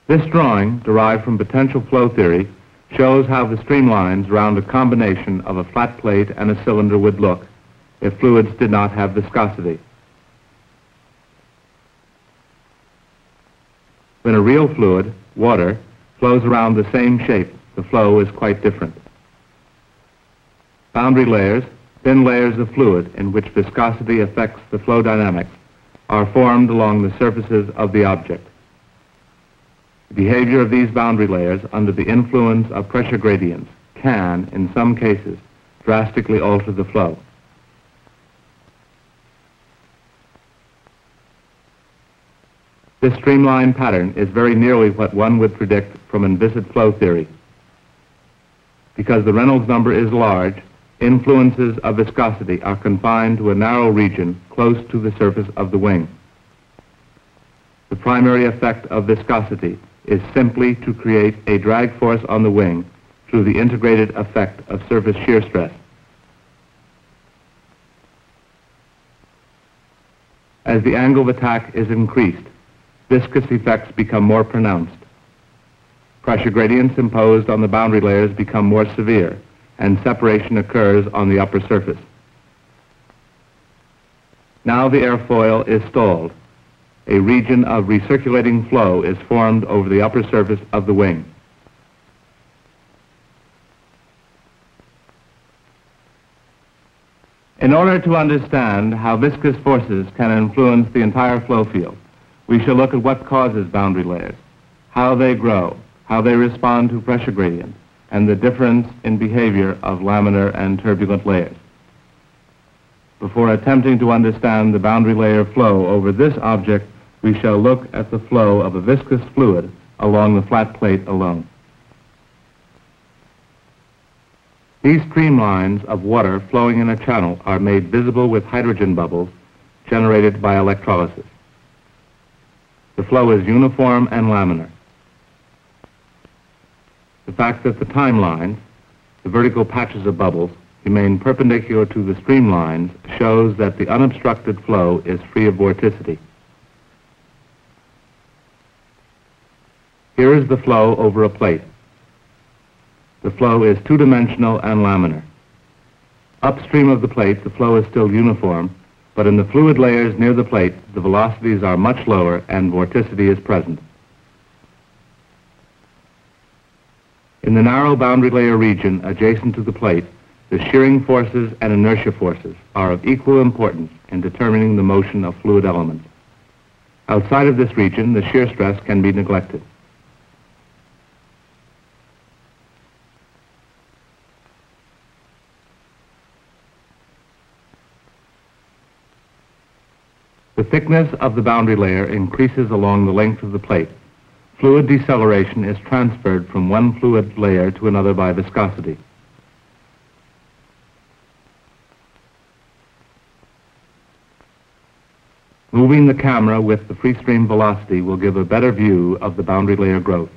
This drawing, derived from potential flow theory, shows how the streamlines around a combination of a flat plate and a cylinder would look if fluids did not have viscosity. When a real fluid, water, flows around the same shape, the flow is quite different. Boundary layers, thin layers of fluid in which viscosity affects the flow dynamics, are formed along the surfaces of the object. The behavior of these boundary layers under the influence of pressure gradients can, in some cases, drastically alter the flow. This streamline pattern is very nearly what one would predict from inviscid flow theory. Because the Reynolds number is large, influences of viscosity are confined to a narrow region close to the surface of the wing. The primary effect of viscosity is simply to create a drag force on the wing through the integrated effect of surface shear stress. As the angle of attack is increased, viscous effects become more pronounced. Pressure gradients imposed on the boundary layers become more severe, and separation occurs on the upper surface. Now the airfoil is stalled. A region of recirculating flow is formed over the upper surface of the wing. In order to understand how viscous forces can influence the entire flow field, we shall look at what causes boundary layers, how they grow, how they respond to pressure gradients, and the difference in behavior of laminar and turbulent layers. Before attempting to understand the boundary layer flow over this object, we shall look at the flow of a viscous fluid along the flat plate alone. These streamlines of water flowing in a channel are made visible with hydrogen bubbles generated by electrolysis. The flow is uniform and laminar. The fact that the timelines, the vertical patches of bubbles, remain perpendicular to the streamlines shows that the unobstructed flow is free of vorticity. Here is the flow over a plate. The flow is two-dimensional and laminar. Upstream of the plate, the flow is still uniform, but in the fluid layers near the plate, the velocities are much lower and vorticity is present. In the narrow boundary layer region adjacent to the plate, the shearing forces and inertia forces are of equal importance in determining the motion of fluid elements. Outside of this region, the shear stress can be neglected. The thickness of the boundary layer increases along the length of the plate. Fluid deceleration is transferred from one fluid layer to another by viscosity. Moving the camera with the free stream velocity will give a better view of the boundary layer growth.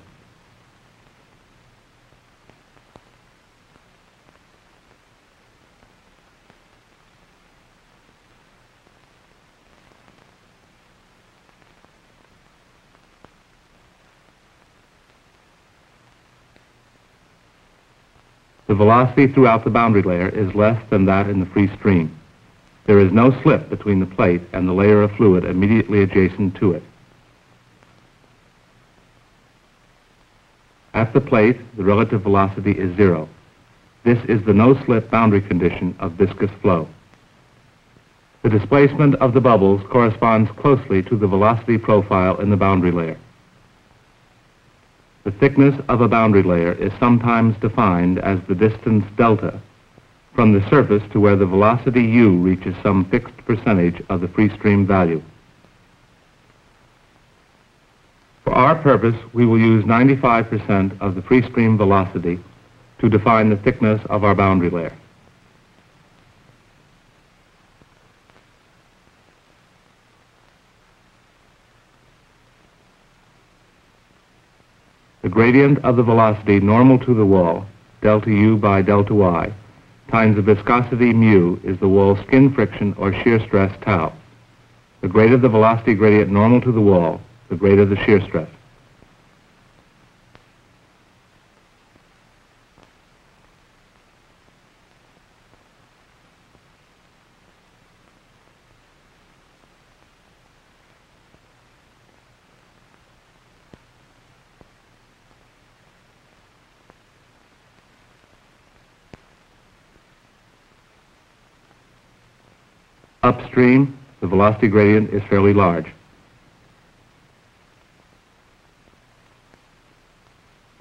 The velocity throughout the boundary layer is less than that in the free stream. There is no slip between the plate and the layer of fluid immediately adjacent to it. At the plate, the relative velocity is zero. This is the no-slip boundary condition of viscous flow. The displacement of the bubbles corresponds closely to the velocity profile in the boundary layer. The thickness of a boundary layer is sometimes defined as the distance delta from the surface to where the velocity u reaches some fixed percentage of the free stream value. For our purpose, we will use 95% of the free stream velocity to define the thickness of our boundary layer. The gradient of the velocity normal to the wall, delta u by delta y, times the viscosity mu is the wall skin friction or shear stress tau. The greater the velocity gradient normal to the wall, the greater the shear stress. Upstream, the velocity gradient is fairly large.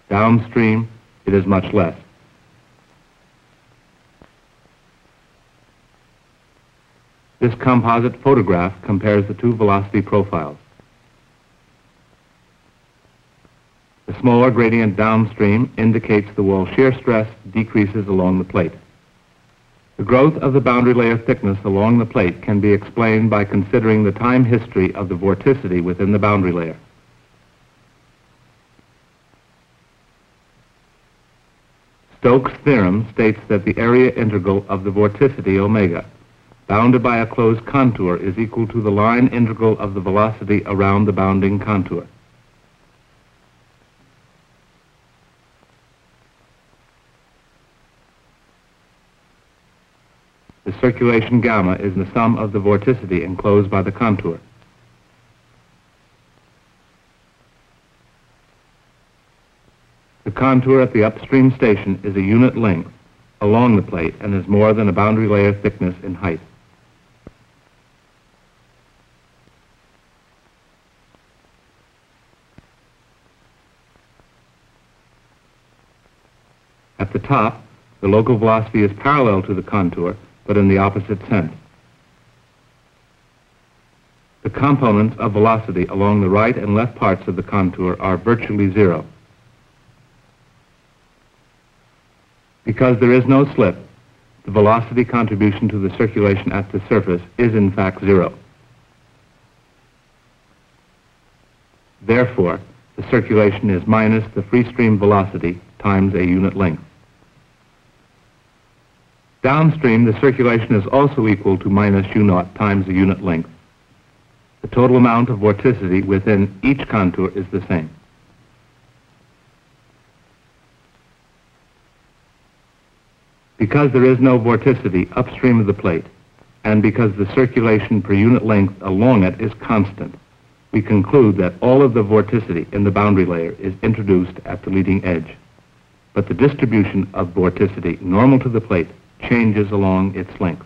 Downstream, it is much less. This composite photograph compares the two velocity profiles. The smaller gradient downstream indicates the wall shear stress decreases along the plate. The growth of the boundary layer thickness along the plate can be explained by considering the time history of the vorticity within the boundary layer. Stokes' theorem states that the area integral of the vorticity omega, bounded by a closed contour, is equal to the line integral of the velocity around the bounding contour. The circulation gamma is the sum of the vorticity enclosed by the contour. The contour at the upstream station is a unit length along the plate and is more than a boundary layer thickness in height. At the top, the local velocity is parallel to the contour, but in the opposite sense. The components of velocity along the right and left parts of the contour are virtually zero. Because there is no slip, the velocity contribution to the circulation at the surface is in fact zero. Therefore, the circulation is minus the free stream velocity times a unit length. Downstream, the circulation is also equal to minus u0 times the unit length. The total amount of vorticity within each contour is the same. Because there is no vorticity upstream of the plate, and because the circulation per unit length along it is constant, we conclude that all of the vorticity in the boundary layer is introduced at the leading edge. But the distribution of vorticity normal to the plate changes along its length.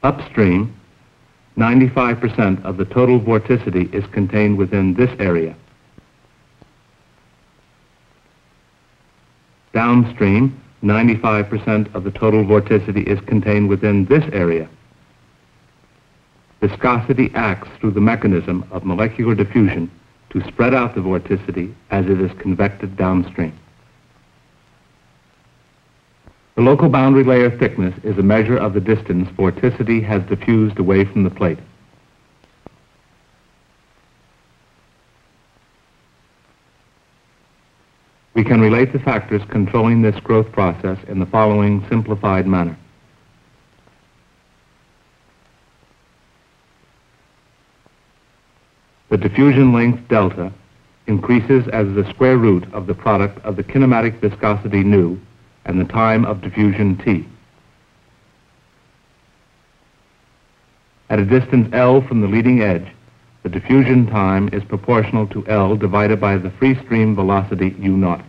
Upstream, 95% of the total vorticity is contained within this area. Downstream, 95% of the total vorticity is contained within this area. Viscosity acts through the mechanism of molecular diffusion to spread out the vorticity as it is convected downstream. The local boundary layer thickness is a measure of the distance vorticity has diffused away from the plate. We can relate the factors controlling this growth process in the following simplified manner. The diffusion length delta increases as the square root of the product of the kinematic viscosity nu and the time of diffusion t. At a distance L from the leading edge, the diffusion time is proportional to L divided by the free stream velocity u0.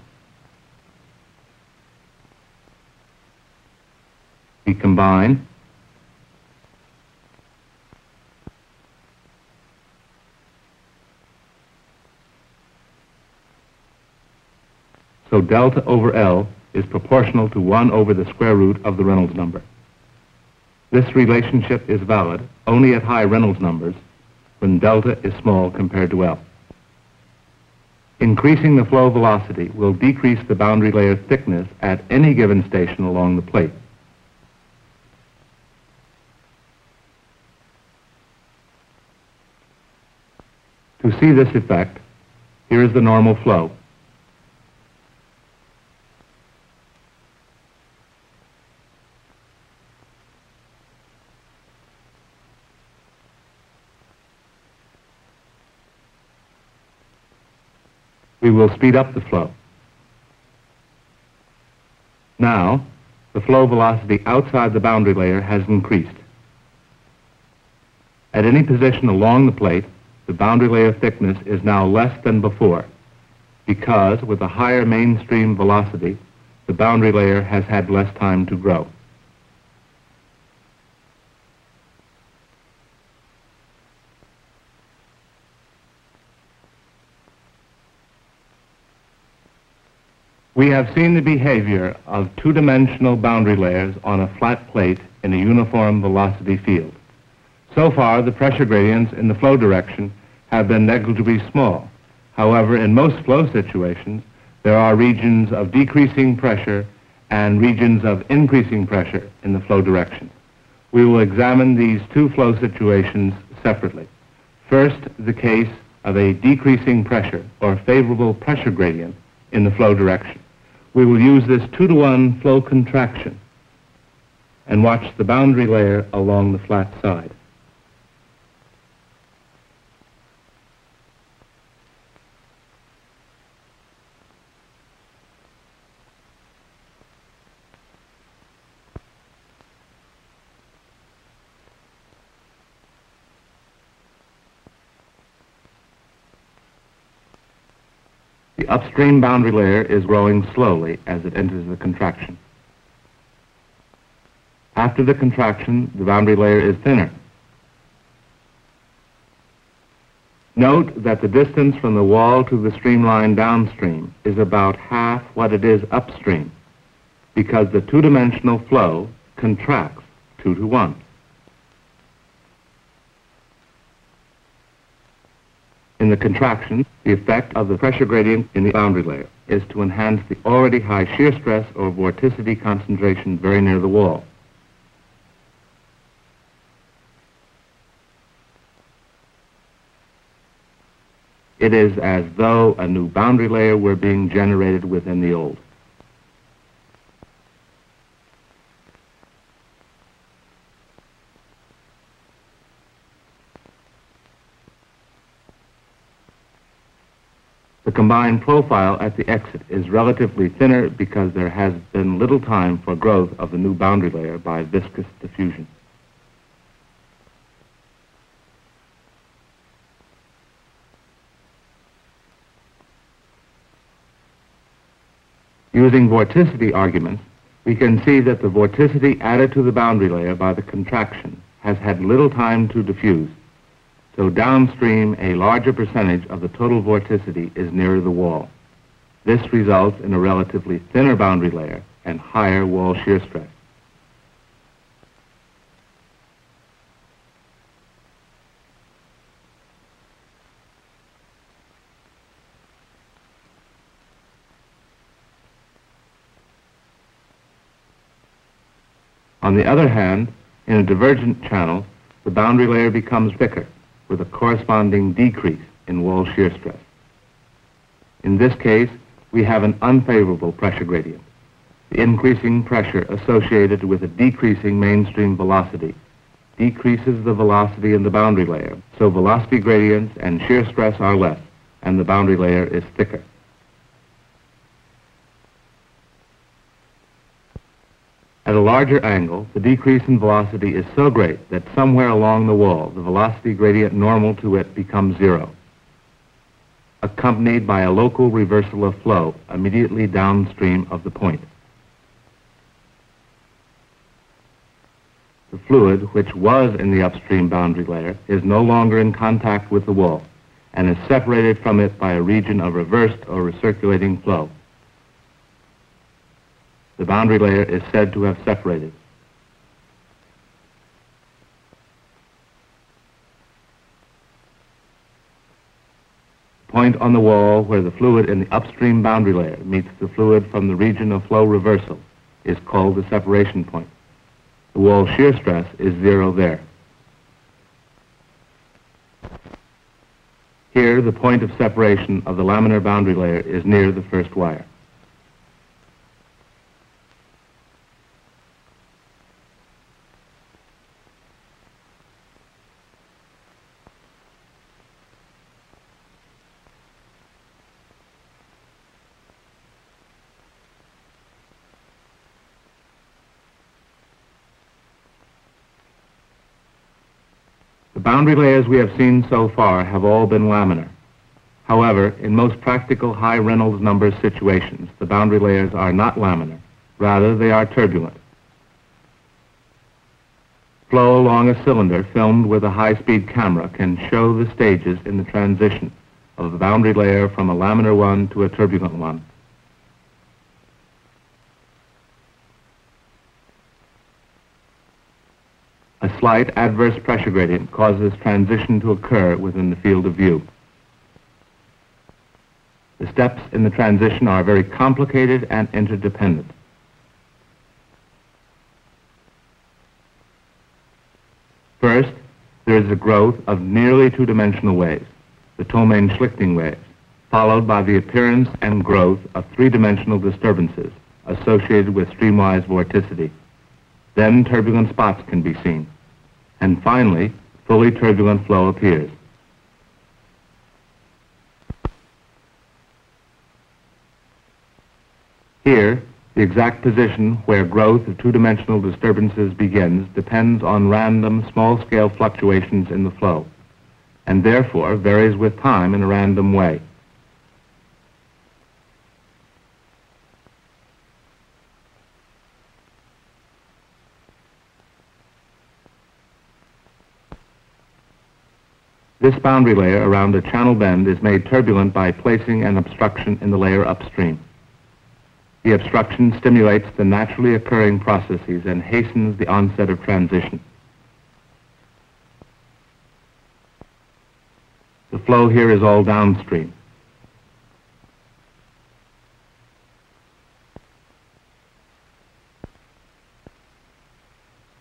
We combine so delta over L is proportional to 1 over the square root of the Reynolds number. This relationship is valid only at high Reynolds numbers when delta is small compared to L. Increasing the flow velocity will decrease the boundary layer thickness at any given station along the plate. To see this effect, here is the normal flow. We will speed up the flow. Now, the flow velocity outside the boundary layer has increased. At any position along the plate, the boundary layer thickness is now less than before, because with a higher mainstream velocity, the boundary layer has had less time to grow. We have seen the behavior of two-dimensional boundary layers on a flat plate in a uniform velocity field. So far, the pressure gradients in the flow direction have been negligibly small. However, in most flow situations, there are regions of decreasing pressure and regions of increasing pressure in the flow direction. We will examine these two flow situations separately. First, the case of a decreasing pressure or favorable pressure gradient in the flow direction. We will use this 2-to-1 flow contraction and watch the boundary layer along the flat side. The upstream boundary layer is growing slowly as it enters the contraction. After the contraction, the boundary layer is thinner. Note that the distance from the wall to the streamline downstream is about half what it is upstream, because the two-dimensional flow contracts 2-to-1. In the contraction, the effect of the pressure gradient in the boundary layer is to enhance the already high shear stress or vorticity concentration very near the wall. It is as though a new boundary layer were being generated within the old. The combined profile at the exit is relatively thinner because there has been little time for growth of the new boundary layer by viscous diffusion. Using vorticity arguments, we can see that the vorticity added to the boundary layer by the contraction has had little time to diffuse. So downstream, a larger percentage of the total vorticity is nearer the wall. This results in a relatively thinner boundary layer and higher wall shear stress. On the other hand, in a divergent channel, the boundary layer becomes thicker, with a corresponding decrease in wall shear stress. In this case, we have an unfavorable pressure gradient. The increasing pressure associated with a decreasing mainstream velocity decreases the velocity in the boundary layer, so velocity gradients and shear stress are less, and the boundary layer is thicker. At a larger angle, the decrease in velocity is so great that somewhere along the wall, the velocity gradient normal to it becomes zero, accompanied by a local reversal of flow immediately downstream of the point. The fluid, which was in the upstream boundary layer, is no longer in contact with the wall and is separated from it by a region of reversed or recirculating flow. The boundary layer is said to have separated. The point on the wall where the fluid in the upstream boundary layer meets the fluid from the region of flow reversal is called the separation point. The wall shear stress is zero there. Here, the point of separation of the laminar boundary layer is near the first wire. The boundary layers we have seen so far have all been laminar. However, in most practical high Reynolds number situations, the boundary layers are not laminar. Rather, they are turbulent. Flow along a cylinder filmed with a high-speed camera can show the stages in the transition of the boundary layer from a laminar one to a turbulent one. A slight adverse pressure gradient causes transition to occur within the field of view. The steps in the transition are very complicated and interdependent. First, there is the growth of nearly two-dimensional waves, the Thomaine-Schlichting waves, followed by the appearance and growth of three-dimensional disturbances associated with streamwise vorticity. Then turbulent spots can be seen. And finally, fully turbulent flow appears. Here, the exact position where growth of two-dimensional disturbances begins depends on random small-scale fluctuations in the flow, and therefore varies with time in a random way. This boundary layer around a channel bend is made turbulent by placing an obstruction in the layer upstream. The obstruction stimulates the naturally occurring processes and hastens the onset of transition. The flow here is all downstream.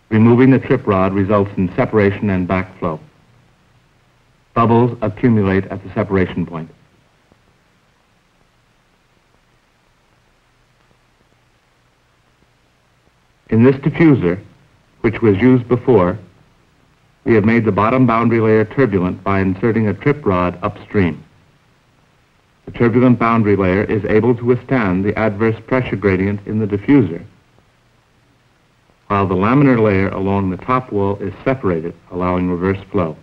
Removing the trip rod results in separation and backflow. Bubbles accumulate at the separation point. In this diffuser, which was used before, we have made the bottom boundary layer turbulent by inserting a trip rod upstream. The turbulent boundary layer is able to withstand the adverse pressure gradient in the diffuser, while the laminar layer along the top wall is separated, allowing reverse flow.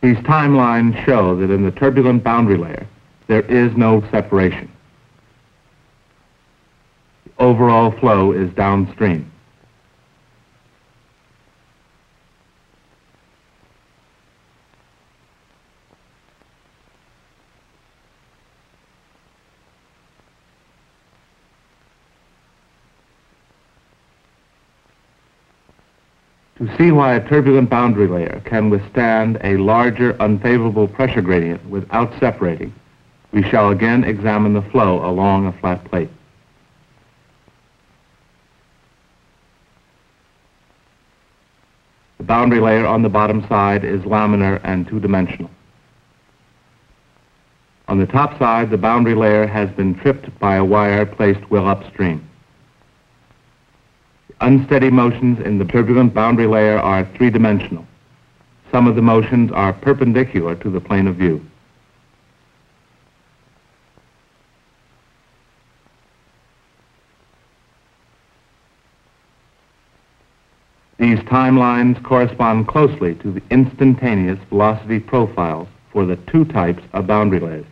These timelines show that in the turbulent boundary layer, there is no separation. The overall flow is downstream. To see why a turbulent boundary layer can withstand a larger unfavorable pressure gradient without separating, we shall again examine the flow along a flat plate. The boundary layer on the bottom side is laminar and two-dimensional. On the top side, the boundary layer has been tripped by a wire placed well upstream. Unsteady motions in the turbulent boundary layer are three-dimensional. Some of the motions are perpendicular to the plane of view. These timelines correspond closely to the instantaneous velocity profiles for the two types of boundary layers.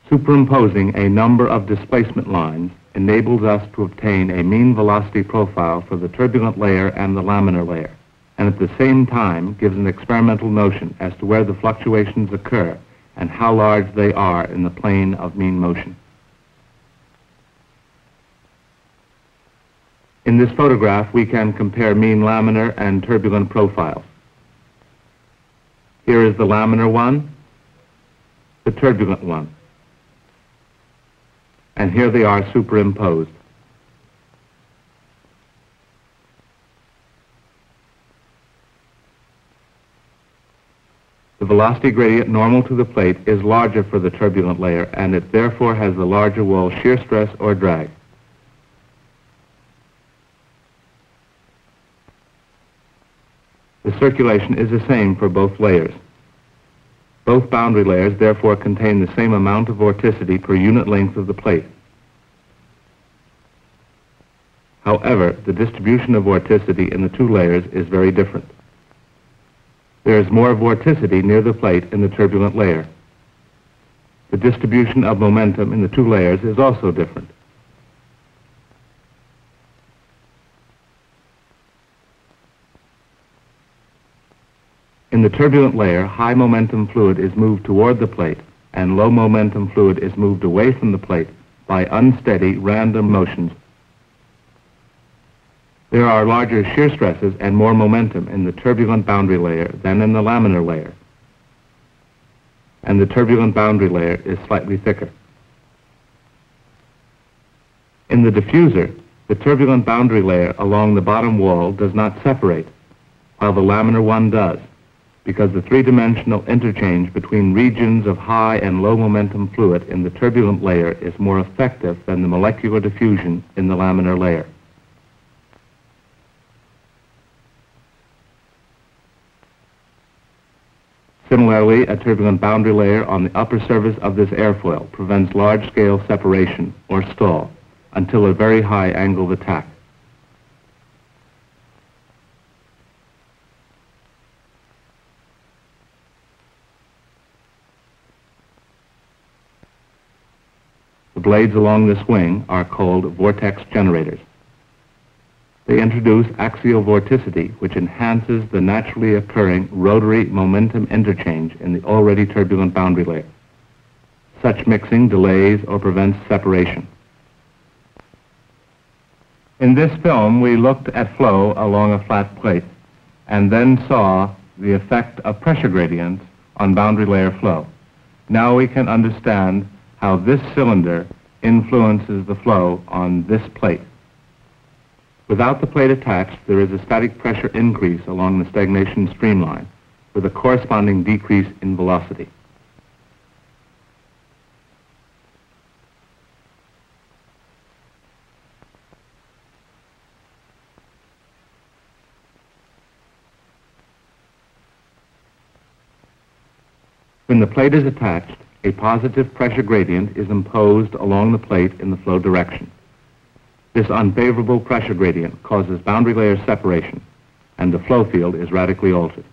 Superimposing a number of displacement lines enables us to obtain a mean velocity profile for the turbulent layer and the laminar layer, and at the same time gives an experimental notion as to where the fluctuations occur and how large they are in the plane of mean motion. In this photograph, we can compare mean laminar and turbulent profiles. Here is the laminar one, the turbulent one. And here they are superimposed. The velocity gradient normal to the plate is larger for the turbulent layer, and it therefore has the larger wall shear stress or drag. The circulation is the same for both layers. Both boundary layers therefore contain the same amount of vorticity per unit length of the plate. However, the distribution of vorticity in the two layers is very different. There is more vorticity near the plate in the turbulent layer. The distribution of momentum in the two layers is also different. In the turbulent layer, high momentum fluid is moved toward the plate, and low momentum fluid is moved away from the plate by unsteady, random motions. There are larger shear stresses and more momentum in the turbulent boundary layer than in the laminar layer, and the turbulent boundary layer is slightly thicker. In the diffuser, the turbulent boundary layer along the bottom wall does not separate, while the laminar one does, because the three-dimensional interchange between regions of high and low momentum fluid in the turbulent layer is more effective than the molecular diffusion in the laminar layer. Similarly, a turbulent boundary layer on the upper surface of this airfoil prevents large-scale separation, or stall, until a very high angle of attack. The blades along this wing are called vortex generators. They introduce axial vorticity, which enhances the naturally occurring rotary momentum interchange in the already turbulent boundary layer. Such mixing delays or prevents separation. In this film, we looked at flow along a flat plate and then saw the effect of pressure gradients on boundary layer flow. Now we can understand how this cylinder influences the flow on this plate. Without the plate attached, there is a static pressure increase along the stagnation streamline with a corresponding decrease in velocity. When the plate is attached, a positive pressure gradient is imposed along the plate in the flow direction. This unfavorable pressure gradient causes boundary layer separation, and the flow field is radically altered.